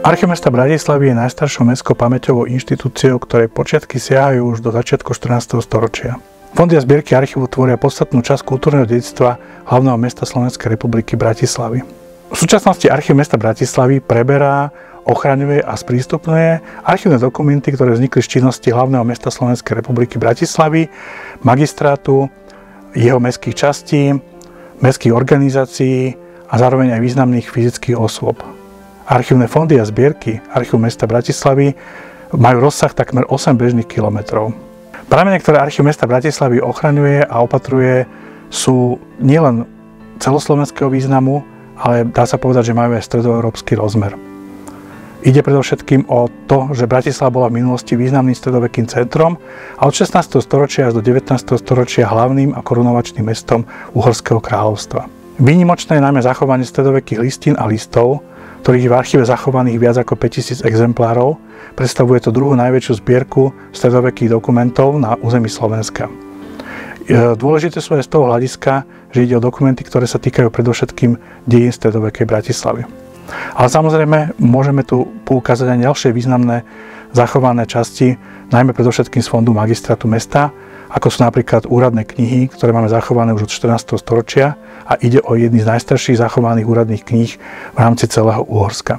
Archív mesta Bratislavy je najstaršou mestskou pamäťovou inštitúciou, ktorej počiatky siahajú už do začiatku 14. storočia. Fondy a zbierky archívu tvoria podstatnú časť kultúrneho dedičstva hlavného mesta Slovenskej republiky Bratislavy. V súčasnosti Archív mesta Bratislavy preberá, ochraňuje a sprístupňuje archívne dokumenty, ktoré vznikli z činnosti hlavného mesta Slovenskej republiky Bratislavy, magistrátu, jeho mestských častí, mestských organizácií a zároveň aj významných fyzických osôb. Archívne fondy a zbierky Archívu mesta Bratislavy majú rozsah takmer 8 bežných kilometrov. Pramene, ktoré Archív mesta Bratislavy ochraňuje a opatruje, sú nielen celoslovenského významu, ale dá sa povedať, že majú aj stredoeurópsky rozmer. Ide predovšetkým o to, že Bratislava bola v minulosti významným stredovekým centrom a od 16. storočia až do 19. storočia hlavným a korunovačným mestom Uhorského kráľovstva. Výnimočné je najmä zachovanie stredovekých listín a listov, ktorých je v archíve zachovaných viac ako 5000 exemplárov. Predstavuje to druhú najväčšiu zbierku stredovekých dokumentov na území Slovenska. Dôležité sú aj z toho hľadiska, že ide o dokumenty, ktoré sa týkajú predovšetkým dejín stredovekej Bratislavy. Ale samozrejme, môžeme tu poukázať aj ďalšie významné zachované časti, najmä predovšetkým z fondu magistrátu mesta, ako sú napríklad úradné knihy, ktoré máme zachované už od 14. storočia a ide o jedny z najstarších zachovaných úradných kníh v rámci celého Uhorska.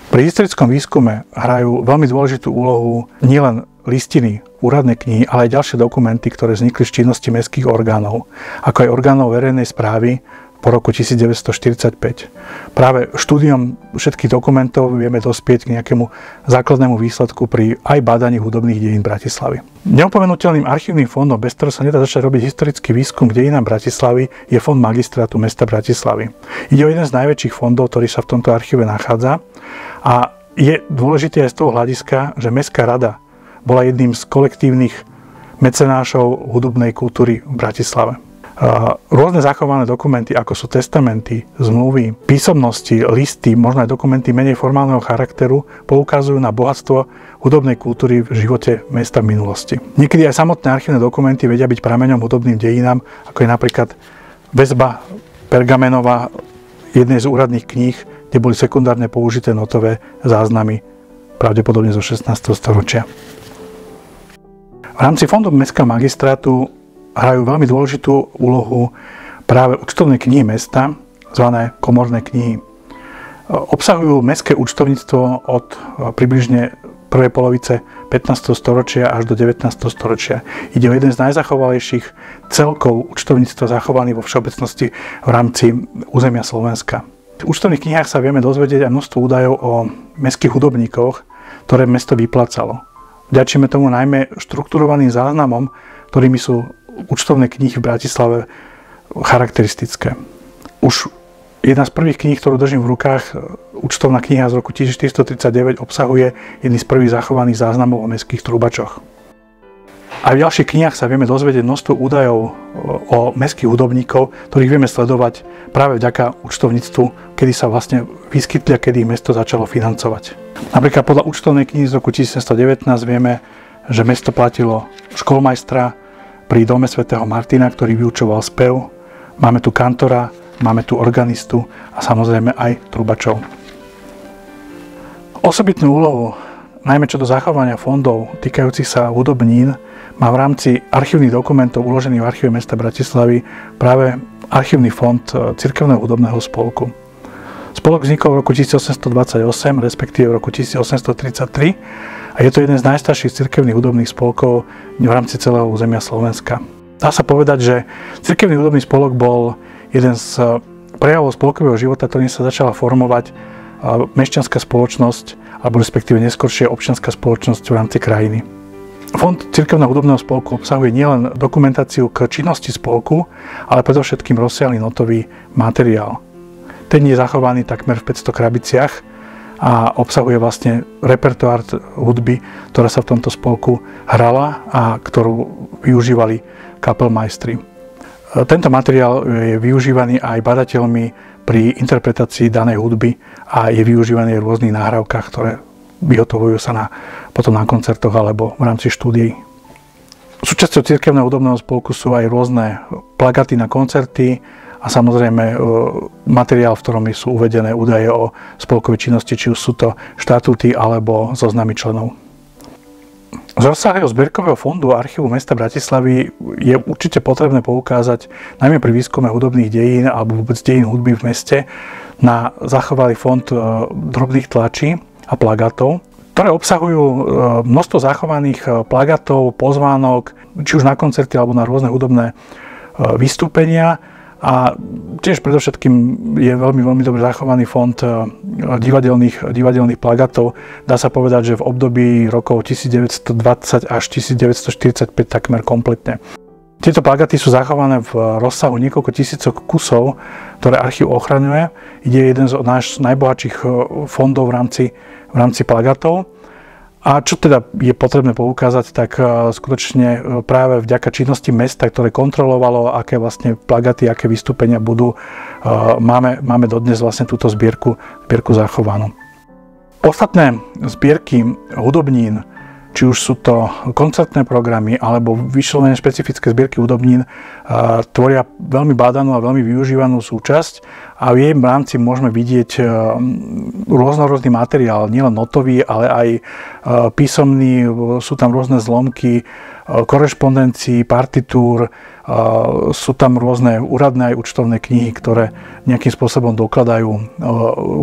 Pri historickom výskume hrajú veľmi dôležitú úlohu nielen listiny, úradné knihy, ale aj ďalšie dokumenty, ktoré vznikli z činnosti mestských orgánov, ako aj orgánov verejnej správy po roku 1945. Práve štúdiom všetkých dokumentov vieme dospieť k nejakému základnému výsledku pri aj bádaní hudobných dejín Bratislavy. Neopomenuteľným archívnym fondom, bez ktorého sa nedá začať robiť historický výskum k dejinám Bratislavy, je fond magistrátu mesta Bratislavy. Ide o jeden z najväčších fondov, ktorý sa v tomto archíve nachádza a je dôležité aj z toho hľadiska, že Mestská rada bola jedným z kolektívnych mecenášov hudobnej kultúry v Bratislave. Rôzne zachované dokumenty, ako sú testamenty, zmluvy, písomnosti, listy, možno aj dokumenty menej formálneho charakteru, poukazujú na bohatstvo hudobnej kultúry v živote mesta v minulosti. Niekedy aj samotné archívne dokumenty vedia byť prameňom hudobným dejinám, ako je napríklad väzba pergamenová jednej z úradných kníh, kde boli sekundárne použité notové záznamy, pravdepodobne zo 16. storočia. V rámci fondu mestského magistrátu hrajú veľmi dôležitú úlohu práve účtovné knihy mesta, zvané komorné knihy. Obsahujú mestské účtovníctvo od približne prvej polovice 15. storočia až do 19. storočia. Ide o jeden z najzachovalejších celkov účtovníctva zachovaných vo všeobecnosti v rámci územia Slovenska. V účtovných knihách sa vieme dozvedieť aj množstvo údajov o mestských hudobníkoch, ktoré mesto vyplácalo. Vďačíme tomu najmä štrukturovaným záznamom, ktorými sú účtovné knihy v Bratislave charakteristické. Už jedna z prvých kníh, ktorú držím v rukách, účtovná kniha z roku 1439, obsahuje jedný z prvých zachovaných záznamov o mestských trúbačoch. Aj v ďalších knihách sa vieme dozvedieť množstvo údajov o mestských hudobníkov, ktorých vieme sledovať práve vďaka účtovníctvu, kedy sa vlastne vyskytli a kedy ich mesto začalo financovať. Napríklad podľa účtovnej knihy z roku 1719 vieme, že mesto platilo školmajstra pri dome svätého Martina, ktorý vyučoval spev. Máme tu kantora, máme tu organistu a samozrejme aj trubačov. Osobitnú úlohu, najmä čo do zachovania fondov týkajúcich sa hudobnín, má v rámci archívnych dokumentov uložených v archíve mesta Bratislavy práve archívny fond Cirkevného hudobného spolku. Spolok vznikol v roku 1828, respektíve v roku 1833 a je to jeden z najstarších cirkevných hudobných spolkov v rámci celého územia Slovenska. Dá sa povedať, že Cirkevný hudobný spolok bol jeden z prejavov spolkového života, ktorým sa začala formovať mešťanská spoločnosť, alebo respektíve neskôršie občianska spoločnosť v rámci krajiny. Fond Cirkevného hudobného spolku obsahuje nielen dokumentáciu k činnosti spolku, ale predovšetkým rozsiahly notový materiál. Ten je zachovaný takmer v 500 krabiciach a obsahuje vlastne repertoár hudby, ktorá sa v tomto spolku hrala a ktorú využívali kapelmajstri. Tento materiál je využívaný aj badateľmi pri interpretácii danej hudby a je využívaný aj v rôznych nahrávkach, ktoré vyhotovujú sa potom na koncertoch alebo v rámci štúdií. Súčasťou Cirkevného hudobného spolku sú aj rôzne plagáty na koncerty a samozrejme materiál, v ktorom sú uvedené údaje o spolkovej činnosti, či už sú to štatúty alebo zoznamy členov. Z rozsahu zbierkového fondu Archívu mesta Bratislavy je určite potrebné poukázať najmä pri výskume hudobných dejín alebo vôbec dejín hudby v meste na zachovalý fond drobných tlačí a plagátov, ktoré obsahujú množstvo zachovaných plagátov, pozvánok, či už na koncerty alebo na rôzne hudobné vystúpenia. A tiež predovšetkým je veľmi dobre zachovaný fond divadelných plagátov. Dá sa povedať, že v období rokov 1920 až 1945 takmer kompletne. Tieto plagáty sú zachované v rozsahu niekoľko tisícok kusov, ktoré archív ochraňuje. Ide jeden z najbohatších fondov v rámci plagátov. A čo teda je potrebné poukázať, tak skutočne práve vďaka činnosti mesta, ktoré kontrolovalo, aké vlastne plagáty, aké vystúpenia budú, máme dodnes vlastne túto zbierku zachovanú. Ostatné zbierky hudobnín, či už sú to koncertné programy alebo vyšlené špecifické zbierky hudobnín, tvoria veľmi bádanú a veľmi využívanú súčasť a v jej rámci môžeme vidieť rôznorodný materiál, nielen notový, ale aj písomný, sú tam rôzne zlomky, korešpondencií, partitúr, sú tam rôzne úradné aj účtovné knihy, ktoré nejakým spôsobom dokladajú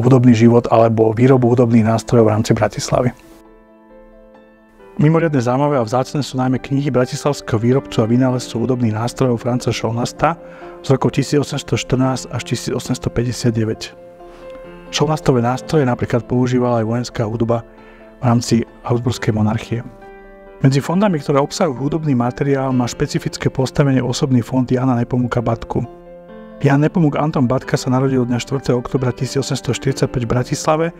hudobný život alebo výrobu hudobných nástrojov v rámci Bratislavy. Mimoriadne zaujímavé a vzácne sú najmä knihy bratislavského výrobcu a vynálezcu hudobných nástrojov Franza Šolnasta z rokov 1814 až 1859. Šolnastové nástroje napríklad používala aj vojenská hudba v rámci Habsburskej monarchie. Medzi fondami, ktoré obsahujú hudobný materiál, má špecifické postavenie osobný fond Jána Nepomuka Batku. Ján Nepomuk Anton Batka sa narodil dňa 4. októbra 1845 v Bratislave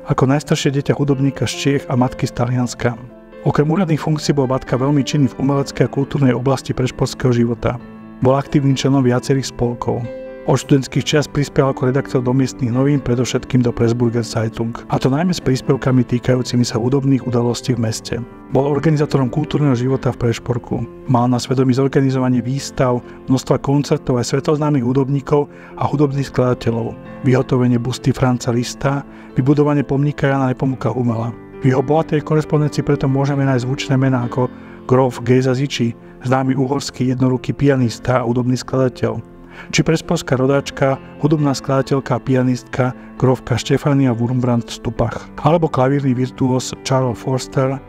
ako najstaršie dieťa hudobníka z Čiech a matky z Talianska. Okrem úradných funkcií bol Batka veľmi činný v umeleckej a kultúrnej oblasti prešporského života. Bol aktívnym členom viacerých spolkov. Od študentských čias prispel ako redaktor do miestnych novín, predovšetkým do Pressburger Zeitung, a to najmä s príspevkami týkajúcimi sa hudobných udalostí v meste. Bol organizátorom kultúrneho života v Prešporku. Mal na svedomí zorganizovanie výstav, množstva koncertov aj svetoznámych hudobníkov a hudobných skladateľov, vyhotovenie busty Franza Liszta, vybudovanie pomníka Jána Nepomuka Humela. V jeho bohatej korespondencii preto môžeme nájsť zvučné mená ako grof Géza Ziči, známy uhorský jednoruký pianista a hudobný skladateľ, či prešporská rodáčka, hudobná skladateľka a pianistka grofka Štefania Wurmbrand Stupach, alebo klavírny virtuós Charles Forster,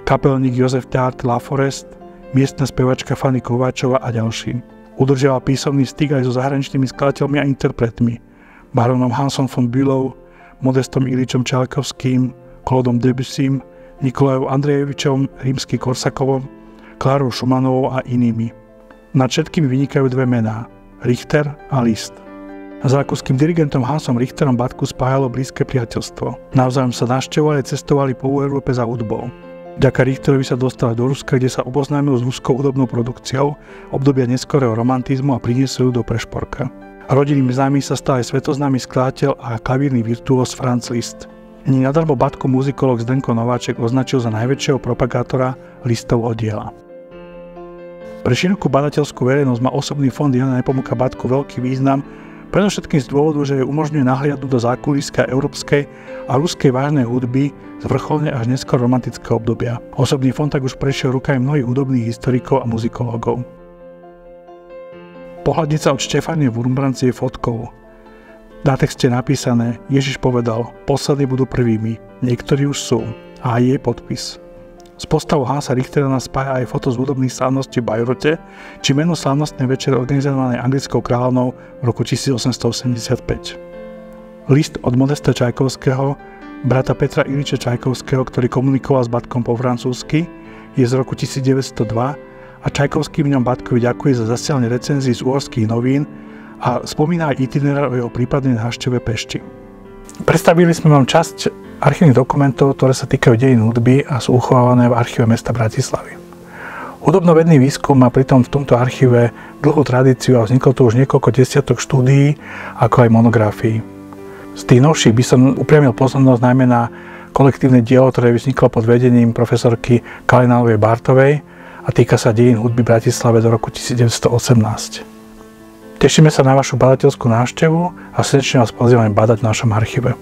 kapelník Josef Tart Laforest, miestna spevačka Fanny Kováčová a ďalší. Udržiaval písomný styk aj so zahraničnými skladateľmi a interpretmi, baronom Hansom von Bülow, Modestom Iličom Čajkovským, Claudom Debussym, Nikolajom Andrejevičom Rímsky-Korsakovom, Klárou Schumannovou a inými. Nad všetkými vynikajú dve mená, Richter a Liszt. S rakúskym dirigentom Hansom Richterom Batku spájalo blízke priateľstvo. Navzájom sa navštevovali a cestovali po Európe za hudbou. Vďaka Richterovi sa dostal do Ruska, kde sa oboznámil s ruskou hudobnou produkciou obdobia neskorého romantizmu a priniesol ju do Prešporka. Rodinným známym sa stal aj svetoznámy skladateľ a klavírny virtuós Franz Liszt. Nie nadarmo Batku muzikolog Zdenko Nováček označil za najväčšieho propagátora Lisztovho diela. Pre širokú badateľskú verejnosť má osobný fond Jána Nepomuka Batku veľký význam, predovšetkým z dôvodu, že umožňuje nahliadnúť do zákuliska európskej a ruskej vážnej hudby z vrcholne až neskôr romantického obdobia. Osobný fond tak už prešiel rukami mnohých hudobných historikov a muzikológov. Pohľadnica od Štefanie Wurmbrand je fotkou. Na texte napísané: Ježiš povedal, poslední budú prvými, niektorí už sú, a aj jej podpis. S postavou Hansa Richtera nás spája aj foto z hudobných slávností v Bajrote, či meno slávnostnej večere organizovanej anglickou kráľovnou v roku 1885. List od Modesta Čajkovského, brata Petra Iliča Čajkovského, ktorý komunikoval s Batkom po francúzsky, je z roku 1902 a Čajkovský v ňom Batkovi ďakuje za zasielanie recenzií z uhorských novín a spomína aj itinerár o jeho prípadnej návšteve Pešti. Predstavili sme vám časť archívnych dokumentov, ktoré sa týkajú dejín hudby a sú uchovávané v archíve mesta Bratislavy. Hudobnovedný výskum má pritom v tomto archíve dlhú tradíciu a vzniklo tu už niekoľko desiatok štúdií, ako aj monografií. Z tých novších by som upriamil pozornosť najmä na kolektívne dielo, ktoré vzniklo pod vedením profesorky Kalinálovej Bartovej a týka sa dejín hudby v Bratislave do roku 1918. Tešíme sa na vašu badateľskú návštevu a srdečne vás pozývame badať v našom archíve.